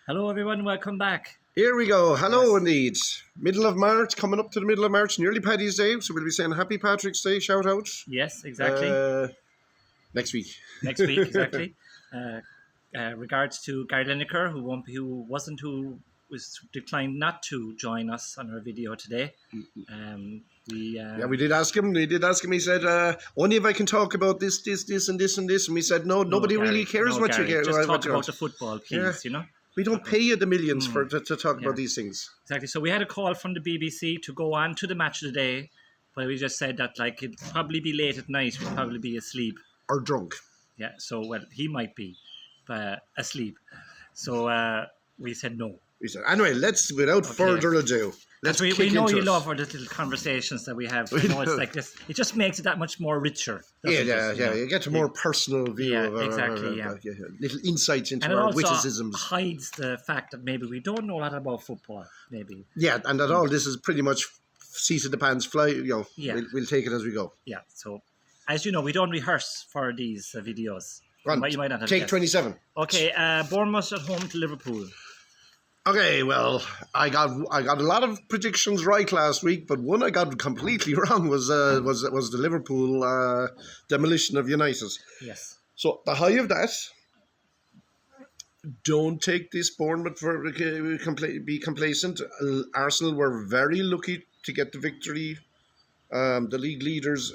Hello everyone, welcome back. Here we go. Hello, Yes. indeed. Middle of March, coming up to the middle of March, nearly Paddy's Day. So we'll be saying Happy Patrick's Day, shout out. Yes, exactly. Next week. Next week, exactly. Regards to Gary Lineker, who was declined not to join us on our video today. We did ask him. He said, only if I can talk about this, and this, and this. And we said, no, nobody Gary, really cares what Gary, you care. Just what talk you about want. the football, please. Yeah. You know. We don't pay you the millions to talk about these things. Exactly. So we had a call from the BBC to go on to the match of the day, but we just said that it'd probably be late at night. We'd probably be asleep. Or drunk. Yeah. So he might be asleep. So we said no. We said, anyway, without further ado, let's we kick know into you it. love our little conversations that we have. You know, it's like this. It just makes it that much more richer. doesn't it, you know? You get a more personal view of exactly, little insights into And it our also witticisms. hides the fact that maybe we don't know a lot about football. Maybe. Yeah, and that all this is pretty much seat of the pants fly. Yeah. We'll take it as we go. Yeah. So, as you know, we don't rehearse for these videos. Run. You might not have Take guessed. 27. Okay. Bournemouth at home to Liverpool. Okay, well, I got a lot of predictions right last week, but one I got completely wrong was the Liverpool demolition of United. Yes. So the high of that, don't take this Bournemouth for be complacent. Arsenal were very lucky to get the victory, the league leaders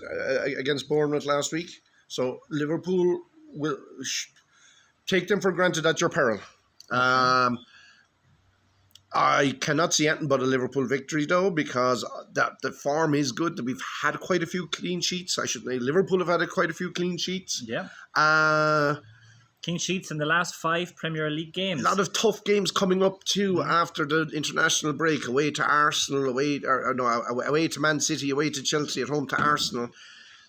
against Bournemouth last week. So Liverpool will take them for granted at your peril. I cannot see anything but a Liverpool victory, though, because the form is good. That we've had quite a few clean sheets. I should say Liverpool have had quite a few clean sheets. Yeah. A Clean sheets in the last 5 Premier League games. lot of tough games coming up too after the international break. Away to Arsenal, away to Man City, away to Chelsea, at home to Arsenal.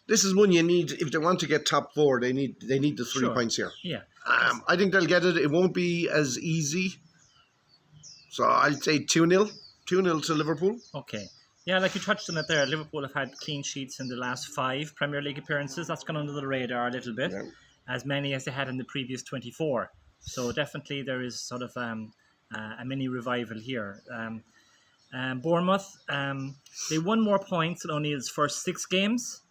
This is one you need if they want to get top 4. They need the 3 points here. Yeah. I think they'll get it. It won't be as easy. So I'd say 2-0. 2-0 to Liverpool. Okay. Yeah, like you touched on it there, Liverpool have had clean sheets in the last 5 Premier League appearances. That's gone under the radar a little bit, as many as they had in the previous 24. So definitely there is sort of a mini revival here. Bournemouth, they won more points in O'Neill's first 6 games.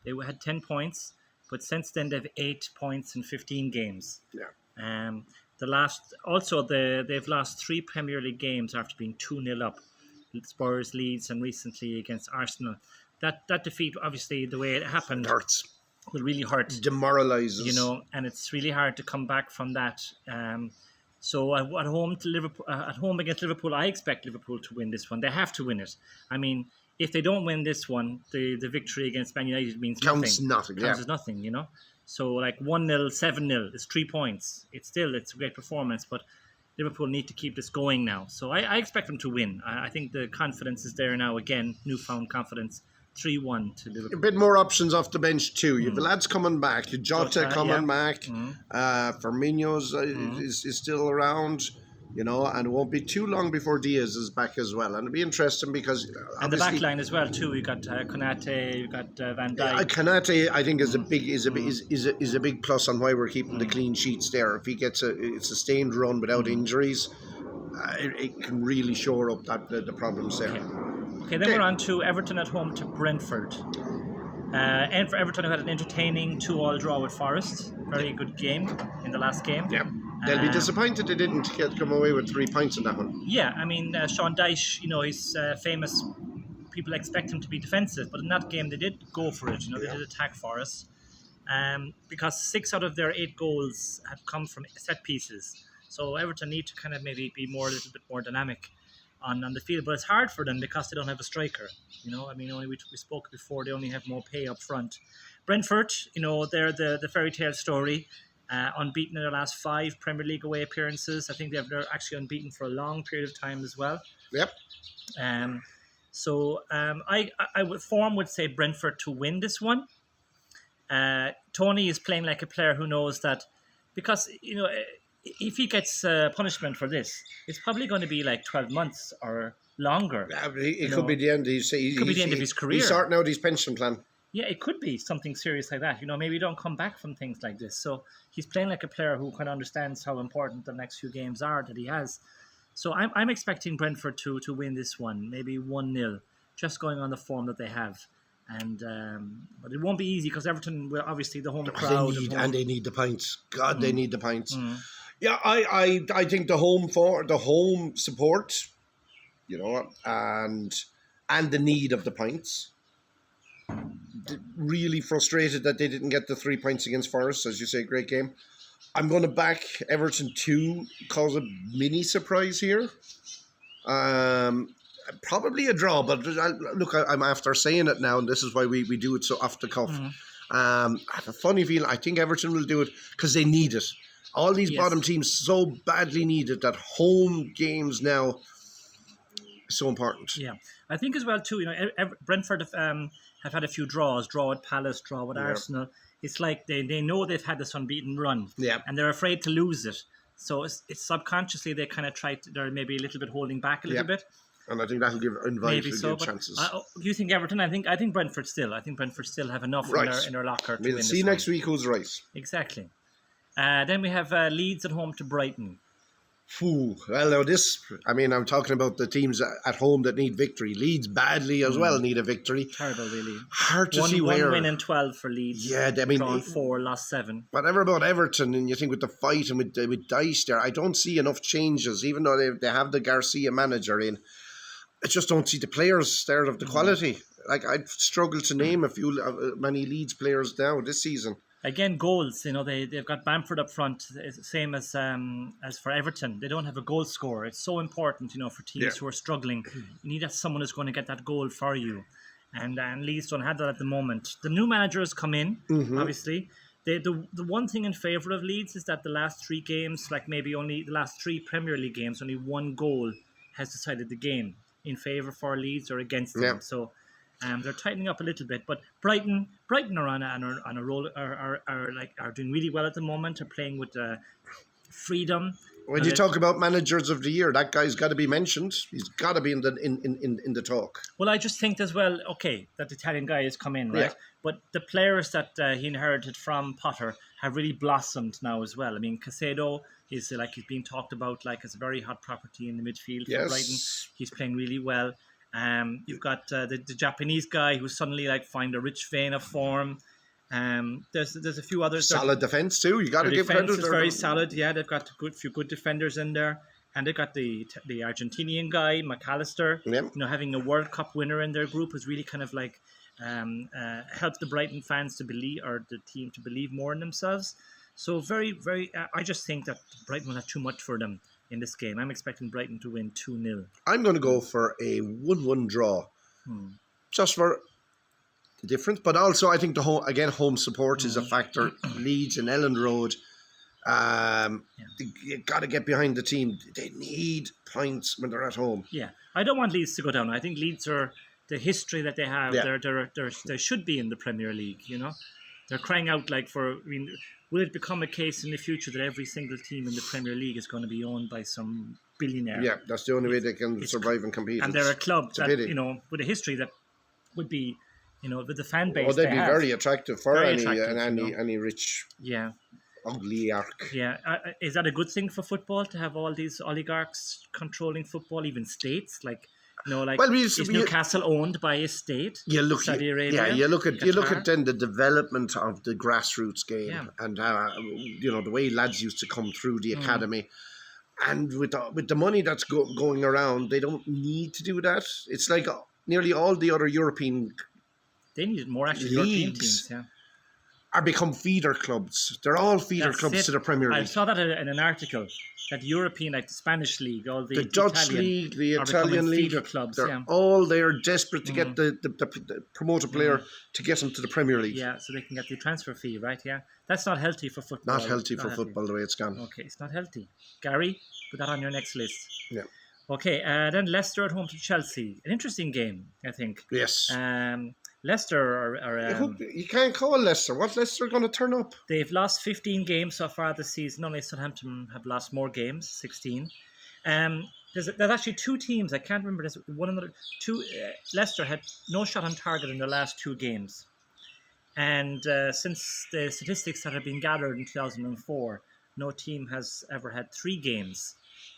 They had 10 points, but since then they've 8 points in 15 games. Yeah. They've lost 3 Premier League games after being 2-0 up. Spurs, Leeds, and recently against Arsenal. That defeat, obviously, the way it happened, Hurts. will really hurt. Demoralises. You know, and it's really hard to come back from that. So at home against Liverpool, I expect Liverpool to win this one. They have to win it. I mean, if they don't win this one, the victory against Man United means Counts nothing. nothing. Counts as nothing, you know. So like 1-0, 7-0, it's 3 points. It's a great performance, but Liverpool need to keep this going now. So I expect them to win. I think the confidence is there now again, newfound confidence. 3-1 to Liverpool. A bit more options off the bench too. You've the lads coming back. Jota coming back. Firmino's is still around. You know, and it won't be too long before Diaz is back as well. And it'll be interesting because and the back line as well too. You got Konate, you got Van Dijk. Konate, I think, is a big plus on why we're keeping the clean sheets there. If he gets a sustained run without injuries, it can really shore up the problems there. Okay, then we're on to Everton at home to Brentford. And for Everton, who had an entertaining 2-2 draw with Forest. Very good game in the last game. Yeah. They'll be disappointed they didn't come away with 3 points in that one. Yeah, I mean, Sean Dyche, you know, he's famous. People expect him to be defensive, but in that game they did go for it. You know, they did attack Forest. Because 6 out of their 8 goals have come from set pieces. So Everton need to kind of maybe be a little bit more dynamic on the field. But it's hard for them because they don't have a striker. You know, I mean, we spoke before, they only have more pay up front. Brentford, you know, they're the fairy tale story. Unbeaten in their last 5 Premier League away appearances. I think they're actually unbeaten for a long period of time as well. Yep. Form would say Brentford to win this one. Tony is playing like a player who knows that, because, you know, if he gets punishment for this, it's probably going to be like 12 months or longer. It could be the end. It could be the end of his career. He's sorting out his pension plan. Yeah, it could be something serious like that. Maybe you don't come back from things like this. So he's playing like a player who kind of understands how important the next few games are that he has. So I'm expecting Brentford to win this one, maybe 1-0, just going on the form that they have. And but it won't be easy because Everton will obviously the home crowd They need the points. God, they need the points. Mm. Yeah, I think the home support, and the need of the points. Really frustrated that they didn't get the 3 points against Forest, as you say, great game. I'm going to back Everton to cause a mini surprise here. Probably a draw, but I'm after saying it now, and this is why we do it so off the cuff. I have a funny feeling. I think Everton will do it because they need it. All these bottom teams so badly need it that home games now so important. Yeah, I think as well too. Brentford have had a few draws. Draw at Palace, draw with Arsenal. It's like they know they've had this unbeaten run, and they're afraid to lose it. So it's subconsciously they kind of they're maybe a little bit holding back a little bit. And I think that'll give good chances. You think Everton? I think Brentford still. I think Brentford still have enough in their locker. We'll see next week who's right. Exactly. Then we have Leeds at home to Brighton. Well, now I'm talking about the teams at home that need victory. Leeds badly as well need a victory. Terrible, really. Hard to see where. 1 win and 12 for Leeds. Yeah, drawn 4, lost 7. Whatever about Everton, and you think with the fight and with Dice there, I don't see enough changes, even though they have the Garcia manager in. I just don't see the players there of the quality. Like, I'd struggle to name many Leeds players now this season. Again, goals. They've got Bamford up front, same as for Everton. They don't have a goal scorer. It's so important, for teams who are struggling. You need someone who's going to get that goal for you, and Leeds don't have that at the moment. The new manager has come in, obviously. The one thing in favour of Leeds is that the last 3 games, like maybe only the last 3 Premier League games, only 1 goal has decided the game in favour for Leeds or against them. Yeah. So. They're tightening up a little bit, but Brighton are on a roll, are doing really well at the moment. Are playing with freedom. When you talk about managers of the year, that guy's got to be mentioned. He's got to be in the talk. Well, I just think as well, that the Italian guy has come in, right? Yeah. But the players that he inherited from Potter have really blossomed now as well. I mean, Caicedo is he's being talked about as a very hot property in the midfield for Brighton. He's playing really well. You've got the Japanese guy who's suddenly find a rich vein of form. There's a few others. Solid defense too. You got to give credit. Defense is very solid. Yeah, they've got a few good defenders in there, and they've got the Argentinian guy McAllister. Yep. Having a World Cup winner in their group has really kind of helped the Brighton fans to believe, or the team to believe more in themselves. So very, very. I just think that Brighton will have too much for them in this game. I'm expecting Brighton to win 2-0. I'm going to go for a 1-1 draw. Just for the difference. But also, I think home support is a factor. Leeds and Elland Road. You got to get behind the team. They need points when they're at home. Yeah. I don't want Leeds to go down. I think Leeds are the history that they have. Yeah. They should be in the Premier League, They're crying out will it become a case in the future that every single team in the Premier League is going to be owned by some billionaire? Yeah, that's the only way they can survive and compete. And they're a club that, with a history that would be, with the fan base. Oh, they'd be very attractive for any rich, oligarch. Yeah, is that a good thing for football to have all these oligarchs controlling football, even states is Newcastle owned by a state? Saudi Arabia. Yeah, you look at then the development of the grassroots game, and the way lads used to come through the academy, and with the money that's going around, they don't need to do that. It's like nearly all the other European. They need more actually. European teams, are become feeder clubs. They're all feeder clubs to the Premier League. I saw that in an article. That European, the Spanish league, all the Dutch league, the Italian league, feeder clubs. They're desperate to get the promoter player to get them to the Premier League. Yeah, so they can get the transfer fee, right? Yeah, that's not healthy for football. Not healthy for football the way it's gone. Okay, it's not healthy. Gary, put that on your next list. Yeah. Okay, then Leicester at home to Chelsea. An interesting game, I think. Yes. Leicester are... you can't call Leicester. What's Leicester going to turn up? They've lost 15 games so far this season. Only Southampton have lost more games, 16. There's actually 2 teams. I can't remember this. Leicester had no shot on target in their last 2 games. And since the statistics that have been gathered in 2004, no team has ever had 3 games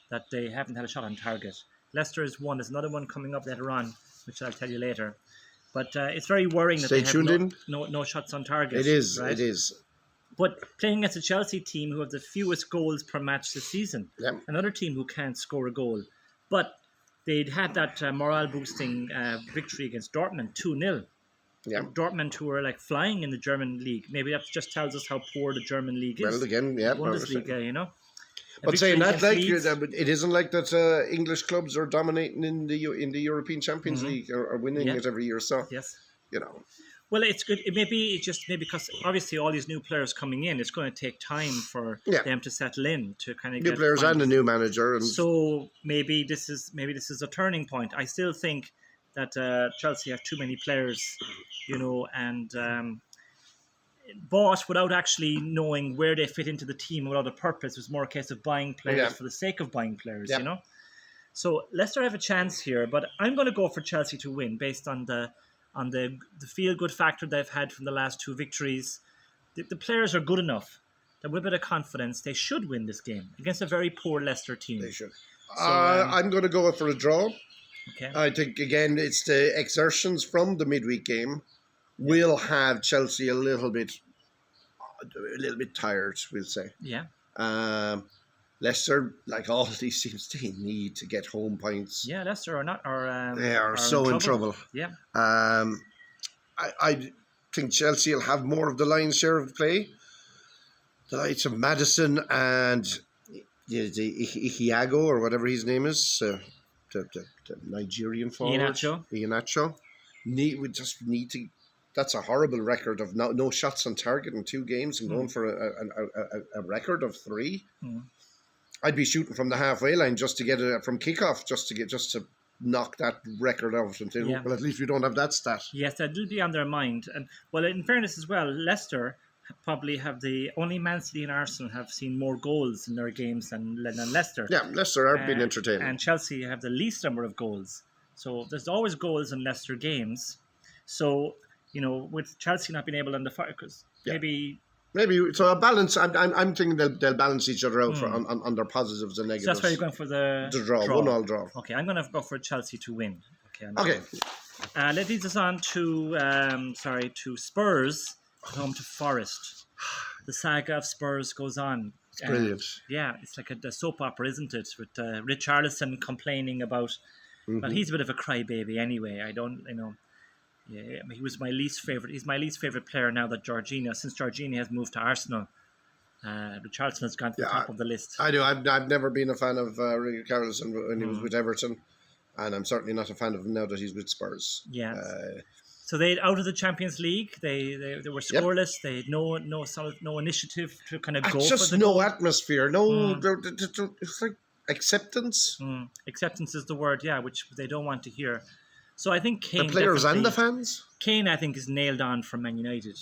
that they haven't had a shot on target. Leicester is one. There's another one coming up later on, which I'll tell you later. But it's very worrying that Stay they tuned have in. no shots on target. It is. right? It is. But playing against a Chelsea team who have the fewest goals per match this season, Yep. another team who can't score a goal. But they'd had that morale-boosting victory against Dortmund, 2-0. Yeah. Dortmund, who are like flying in the German league. Maybe that just tells us how poor the German league is. Well, again, yeah. Bundesliga, you know. A But saying victory that, against like Leeds. it isn't like that. English clubs are dominating in the European Champions League or winning Yeah. it every year. So Yes. you know, Well, it's good. It maybe because obviously all these new players coming in, it's going to take time for Yeah. them to settle in to kind of new get players find- and a new manager, and So maybe this is a turning point. I still think that Chelsea have too many players, you know, and bought without actually knowing where they fit into the team without a purpose. It was more a case of buying players Yeah. for the sake of buying players, Yeah. you know. So Leicester have a chance here, but I'm going to go for Chelsea to win based on the feel good factor they've had from the last 2 victories. The players are good enough that with a bit of confidence they should win this game against a very poor Leicester team. they should. So, I'm going to go for a draw. Okay. I think again it's the exertions from the midweek game will have Chelsea a little bit tired, we'll say. Yeah. Leicester, like all these teams, they need to get home points. Yeah, Leicester They are so in trouble. Yeah. I think Chelsea will have more of the lion's share of play. The likes of Maddison and the Ihiago or whatever his name is, the Nigerian forward. Iheanacho. We just need to. That's a horrible record of no shots on target in 2 games and going for a record of 3. Mm. I'd be shooting from the halfway line just to get it from kickoff, just to knock that record out. Until Yeah. well, at least we don't have that stat. Yes, that will be on their mind. And well, in fairness as well, Leicester probably have only Man City and Arsenal have seen more goals in their games than Leicester. Yeah, Leicester are being entertaining. And Chelsea have the least number of goals. So there's always goals in Leicester games. So, you know, with Chelsea not being able to fire, because Maybe so a balance. I'm thinking they'll balance each other out on their positives and so negatives. that's why you're going for the draw. 1-1 draw. Okay, I'm going to go for Chelsea to win. Okay. That leads us on to Spurs home to Forest. The saga of Spurs goes on. It's brilliant. Yeah, it's like a soap opera, isn't it? With Richarlison complaining about. Well, he's a bit of a crybaby anyway. I don't, you know. Yeah, he was my least favorite. He's my least favorite player now that since Jorginho has moved to Arsenal. Richarlison has gone to the top of the list. I do. I've never been a fan of Richarlison when he was with Everton, and I'm certainly not a fan of him now that he's with Spurs. Yeah. So they out of the Champions League. They were scoreless. They had no initiative to kind of go Just for the no goal. atmosphere. No, it's like acceptance. Acceptance is the word, yeah, which they don't want to hear. So I think Kane, The players and the definitely- fans. Kane, I think, is nailed on for Man United.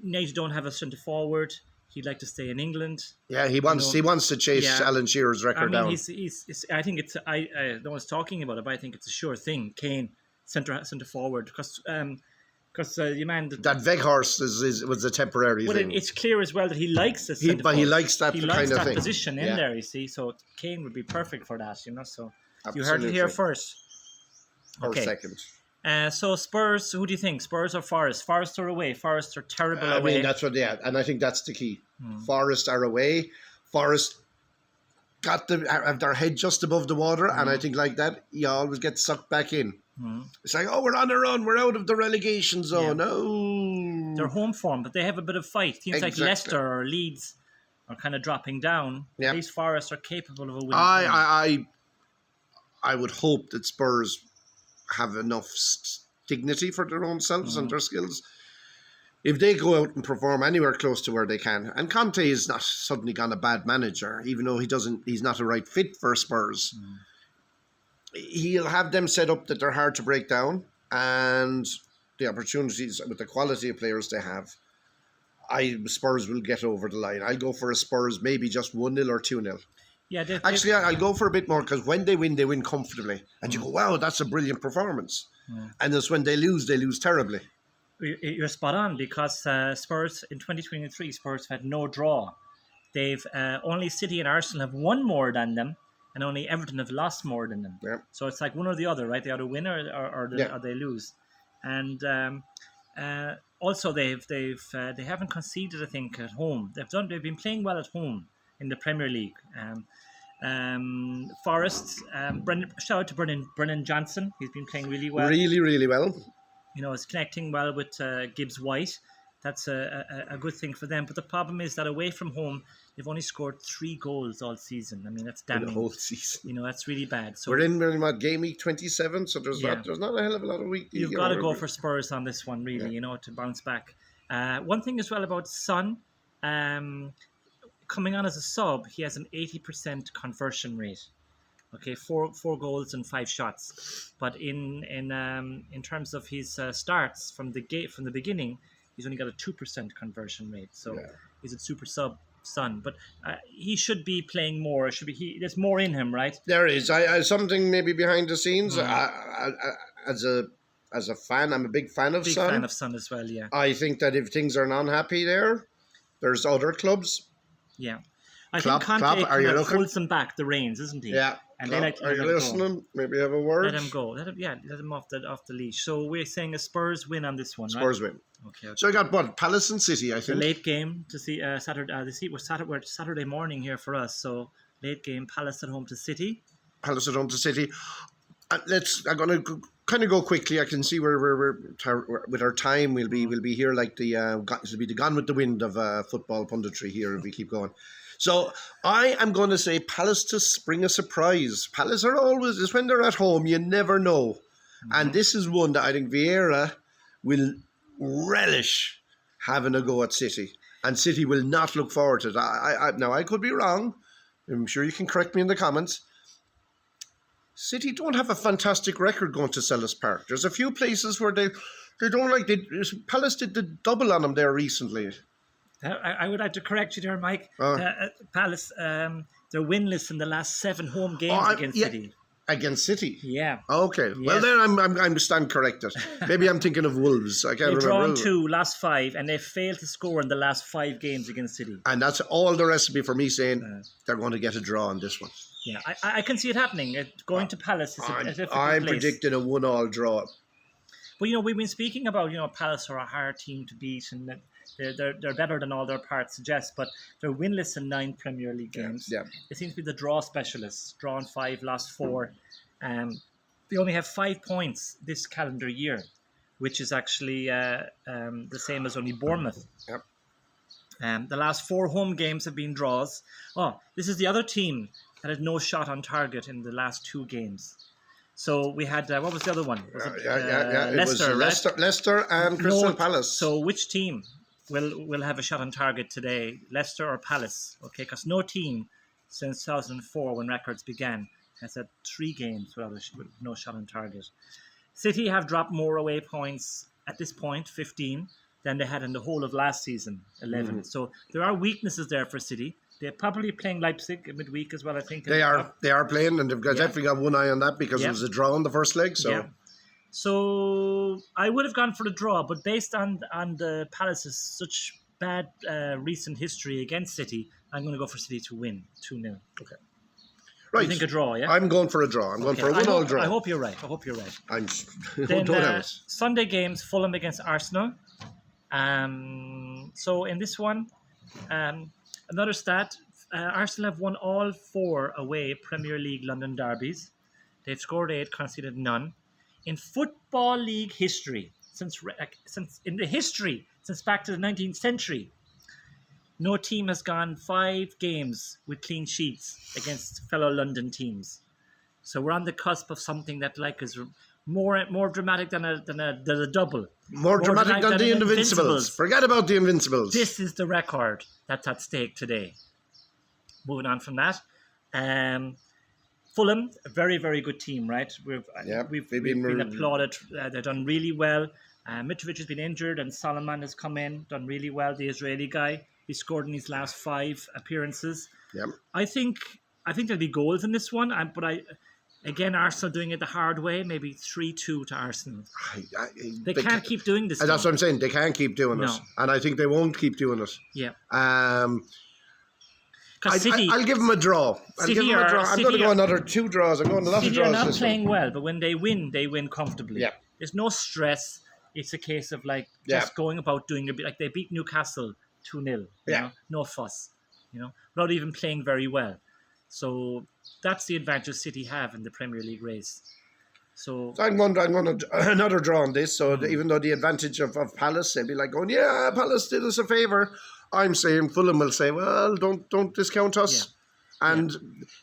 United don't have a centre forward. He'd like to stay in England. Yeah, he wants to chase Yeah. Alan Shearer's record down. He's I think it's no one's talking about it, but I think it's a sure thing. Kane centre forward because your man That Weghorst was a temporary well, thing. it's clear as well that he likes the centre But he forward. likes that He kind likes of that thing. position in Yeah. there. You see, so Kane would be perfect for that. You know, so you heard it here Absolutely. first. Or Okay. second. So Spurs, who do you think? Spurs or Forest? Forest are away. Forest are terrible I away. mean, that's what, and I think that's the key. Forest are away. Forest have their head just above the water, and I think like that, you always get sucked back in. It's like, oh, we're on the run. We're out of the relegation zone. No. They're home form, but they have a bit of fight. Teams like Exactly. Leicester or Leeds are kind of dropping down. Yeah. These Forest are capable of a win. I would hope that Spurs have enough dignity for their own selves and their skills. If they go out and perform anywhere close to where they can, and Conte is not suddenly gone a bad manager, even though he's not a right fit for Spurs. He'll have them set up that they're hard to break down, and the opportunities with the quality of players they have, Spurs will get over the line. I'll go for a Spurs, maybe just 1-0 or 2-0. Yeah, Actually, I'll go for a bit more because when they win comfortably. And you go, wow, that's a brilliant performance. And it's when they lose terribly. You're spot on because Spurs in 2023, Spurs have had no draw. They've only City and Arsenal have won more than them, and only Everton have lost more than them. Yeah. So it's like one or the other, right? They either win or they lose. And also they haven't conceded, I think, at home. They've been playing well at home in the Premier League. Forest, shout out to Brennan Johnson. He's been playing really well. Really, really well. Is connecting well with Gibbs White. That's a good thing for them. But the problem is that away from home, they've only scored 3 goals all season. I mean, that's damning. The whole season. That's really bad. So we're in game week 27, so there's not a hell of a lot of week. You've got to go for Spurs on this one, really, to bounce back. One thing as well about Son, coming on as a sub, he has an 80% conversion rate. Okay, 4 goals and 5 shots, but in terms of his starts from the beginning, he's only got a 2% conversion rate. So he's a super sub Son, but he should be playing more. There's more in him, right? There is. I something maybe behind the scenes. As a fan, I'm a big fan of Son. Big fan of Son as well. Yeah. I think that if things are not happy there's other clubs. Yeah. I think Conte holds them back the reins, isn't he? Yeah. And are you listening? Maybe have a word. Let him go. Let him off the leash. So we're saying a Spurs win on this one, right? Spurs win. Okay. So I got what? Palace and City, I think. The late game to see Saturday. We're Saturday morning here for us. So late game, Palace at home to City. Palace at home to City. I'm going to kind of go quickly. I can see where we're with our time. We'll be here like it'll be the Gone with the Wind of football punditry here if we keep going. So I am going to say Palace to spring a surprise. Palace are always, when they're at home, you never know. Mm-hmm. And this is one that I think Vieira will relish having a go at City. And City will not look forward to it. Now, I could be wrong. I'm sure you can correct me in the comments. City don't have a fantastic record going to Selhurst Park. There's a few places where they don't like. Palace did the double on them there recently. I would like to correct you there, Mike. Palace, they're winless in the last 7 home games against City. Against City? Yeah. Okay. Yes. Well, then I'm stand corrected. Maybe I'm thinking of Wolves. I can't remember. They've drawn 2, last 5, and they've failed to score in the last 5 games against City. And that's all the recipe for me saying they're going to get a draw on this one. Yeah, I can see it happening. Going to Palace is a difficult I'm place. predicting a 1-1 draw. But, we've been speaking about, Palace are a hard team to beat, and that they're better than all their parts suggest, but they're winless in 9 Premier League games. Yeah. They seem to be the draw specialists. Drawn 5, lost 4. They only have 5 points this calendar year, which is actually the same as only Bournemouth. Yep. The last 4 home games have been draws. Oh, this is the other team that had no shot on target in the last 2 games. So we had, what was the other one? Was it, Leicester, right? Leicester and Crystal Palace. So which team will have a shot on target today, Leicester or Palace? Okay, because no team since 2004, when records began, has had 3 games with no shot on target. City have dropped more away points at this point, 15, than they had in the whole of last season, 11. Mm. So there are weaknesses there for City. They're probably playing Leipzig midweek as well, I think. They are playing, and they've definitely got one eye on that because it was a draw in the first leg. So I would have gone for the draw, but based on the Palace's such bad recent history against City, I'm going to go for City to win 2-0. Okay. Right. You think a draw, yeah? I'm going for a draw. I'm going for a 1-1 draw. I hope you're right. Then, Sunday games, Fulham against Arsenal. So in this one, another stat, Arsenal have won all 4 away Premier League London derbies. They've scored 8, conceded none. In Football League history, since back to the 19th century, no team has gone 5 games with clean sheets against fellow London teams. So we're on the cusp of something that is more dramatic than a double. More dramatic than the Invincibles. Forget about the Invincibles. This is the record that's at stake today. Moving on from that. Fulham, a very, very good team, right? We've been applauded. They've done really well. Mitrovic has been injured and Solomon has come in, done really well, the Israeli guy. He scored in his last 5 appearances. Yep. I think there'll be goals in this one, but Again, Arsenal doing it the hard way, maybe 3-2 to Arsenal. They They can't keep doing this. And that's now. what I'm saying. They can't keep doing it, No. and I think they won't keep doing it. Yeah. I'll City, give them a draw. I'm going to go another 2 draws. I'm going a lot of City draws. are not this playing one. well, but when they win comfortably. Yeah. There's no stress. It's a case of like just going about doing a bit. Like they beat Newcastle 2-0. Yeah. No fuss. Without even playing very well. So that's the advantage City have in the Premier League race. So I'm going to another draw on this. So even though the advantage of Palace, they'd be like going, yeah, Palace did us a favour. I'm saying Fulham will say, well, don't discount us. Yeah. And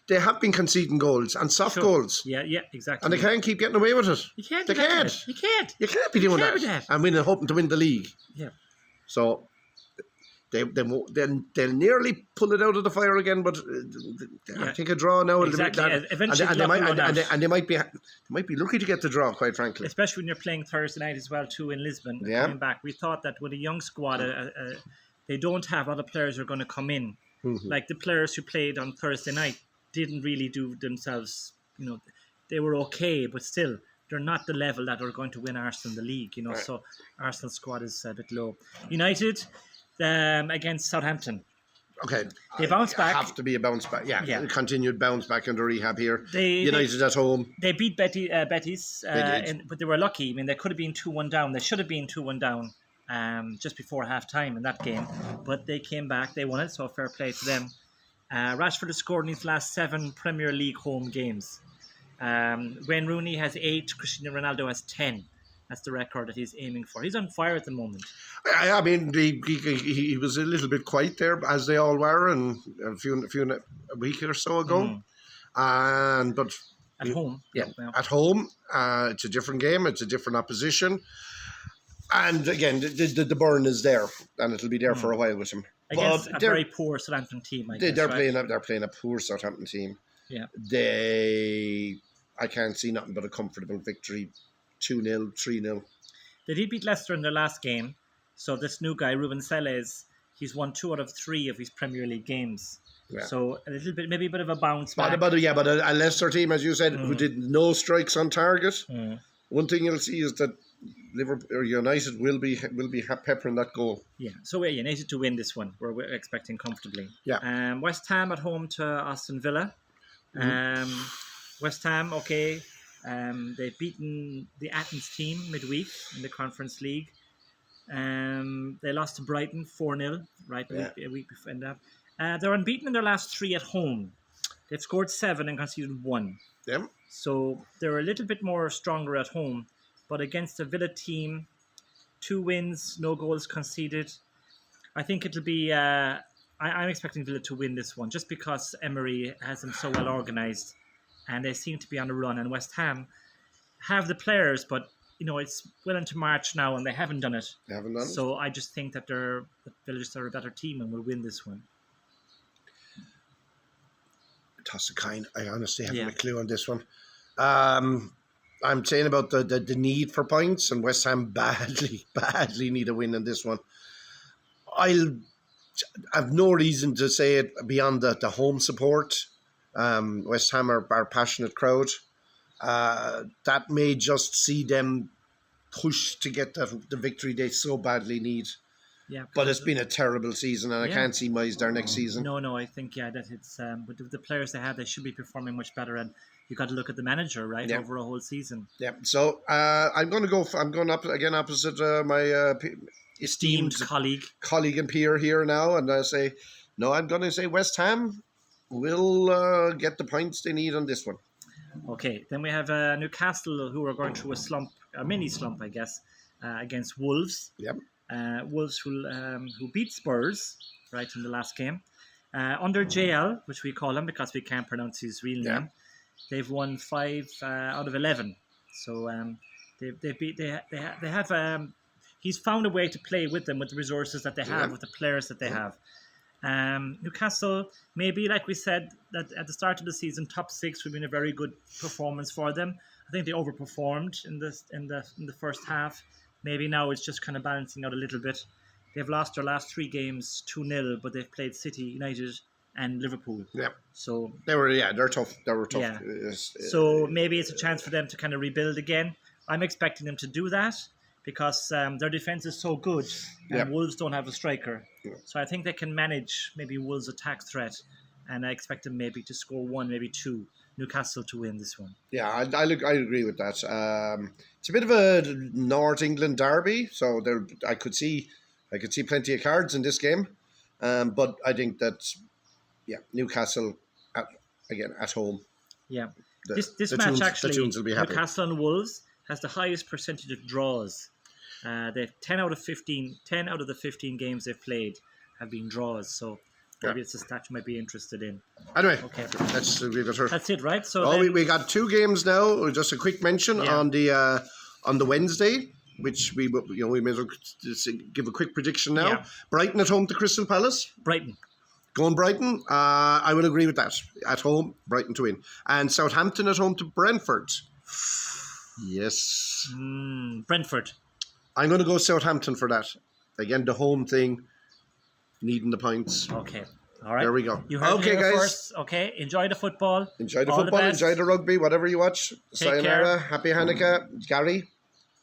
they have been conceding goals and soft goals. Yeah, exactly. And they can't keep getting away with it. You can't. They can't. You can't. You can't be doing that. And hoping to win the league. Yeah. So they'll nearly pull it out of the fire again, but I think a draw now. Exactly. Eventually, and they might be lucky to get the draw, quite frankly. Especially when you're playing Thursday night as well too in Lisbon. Yeah. Coming back, we thought that with a young squad, they don't have other players who are going to come in. Mm-hmm. Like the players who played on Thursday night didn't really do themselves. They were okay, but still. They're not the level that are going to win Arsenal the league. Right. So Arsenal squad is a bit low. United. Against Southampton. Okay. They bounced back. Have to be a bounce back. Yeah. Continued bounce back under rehab here. United at home. They beat Betis, but they were lucky. I mean, they could have been 2-1 down. They should have been 2-1 down just before half-time in that game. But they came back. They won it, so fair play to them. Rashford has scored in his last 7 Premier League home games. Wayne Rooney has 8. Cristiano Ronaldo has 10. That's the record that he's aiming for. He's on fire at the moment. I mean, he was a little bit quiet there, as they all were, and a week or so ago. But at home, at home, it's a different game. It's a different opposition, and again, the burn is there, and it'll be there for a while with him. Against a very poor Southampton team, I guess, they're playing a poor Southampton team. Yeah, I can't see nothing but a comfortable victory. 2-0, 3-0. They did beat Leicester in their last game. So this new guy, Ruben Selles, he's won 2 out of 3 of his Premier League games. Yeah. So maybe a bit of a bounce back. But a Leicester team, as you said, who did no strikes on target. One thing you'll see is that Liverpool or United will be peppering that goal. Yeah. So United to win this one. We're expecting comfortably. Yeah. West Ham at home to Aston Villa. West Ham, okay. They've beaten the Athens team midweek in the Conference League. They lost to Brighton 4-0 a week before that. They're unbeaten in their last 3 at home. They've scored 7 and conceded 1. Yeah. So they're a little bit more stronger at home. But against a Villa team, 2 wins, no goals conceded. I think it'll be... I'm expecting Villa to win this one just because Emery has them so well organised. And they seem to be on a run. And West Ham have the players, but it's well into March now, and they haven't done it. They haven't done it. So I just think that the Villagers are a better team and will win this one. Toss a coin. I honestly haven't a clue on this one. I'm saying about the need for points, and West Ham badly need a win in this one. I have no reason to say it beyond the home support. West Ham are a passionate crowd. That may just see them push to get the victory they so badly need. Yeah, but it's been a terrible season, and I can't see Moyes there next season. No, I think that it's with the players they have, they should be performing much better, and you got to look at the manager, right, over a whole season. Yeah. So I'm going up again opposite my esteemed colleague and peer here now, and I say no. I'm going to say West Ham will get the points they need on this one. Okay, then we have Newcastle, who are going through a mini slump, I guess, against Wolves. Yep. Wolves who beat Spurs right in the last game. Under JL, which we call him because we can't pronounce his real name, they've won 5 out of 11. So they have. He's found a way to play with them with the resources that they have, with the players that they have. Newcastle, maybe like we said that at the start of the season, top 6 would have been a very good performance for them. I think they overperformed in the first half. Maybe now it's just kind of balancing out a little bit. They've lost their last 3 games 2-0, but they've played City, United, and Liverpool. Yeah. So They're tough. They were tough. Yeah. Yes. So maybe it's a chance for them to kind of rebuild again. I'm expecting them to do that because their defense is so good, and Yeah. Wolves don't have a striker. Yeah. So I think they can manage maybe Wolves' attack threat, and I expect them maybe to score 1, maybe 2. Newcastle to win this one. Yeah, I agree with that. It's a bit of a North England derby, so I could see plenty of cards in this game, but I think that Newcastle at home. Yeah, The, this the match tunes, actually, the tunes will be happy. Newcastle and Wolves has the highest percentage of draws. They've 10 out of the 15 games they've played have been draws. So maybe it's a stat you might be interested in. Anyway, Okay. let's leave it here. That's it, right? So Oh, then, we got 2 games now. Just a quick mention Yeah. on the Wednesday, which we may as well just give a quick prediction now. Yeah. Brighton at home to Crystal Palace. Brighton. Going Brighton. I would agree with that. At home, Brighton to win, and Southampton at home to Brentford. Yes, Brentford. I'm going to go Southampton for that. Again, the home thing, needing the points. Okay. All right. There we go. You heard Okay, it here guys. first. Okay. Enjoy the football. Enjoy the All the football, best. enjoy the rugby, whatever you watch. Take Sayonara, happy Hanukkah, Gary. Gary,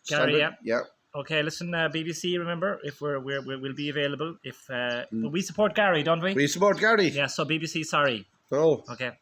Standard. Yeah. Okay. Listen, BBC. Remember, if we'll be available. If but we support Gary, don't we? We support Gary. Yeah. So BBC. Sorry. Oh. Okay.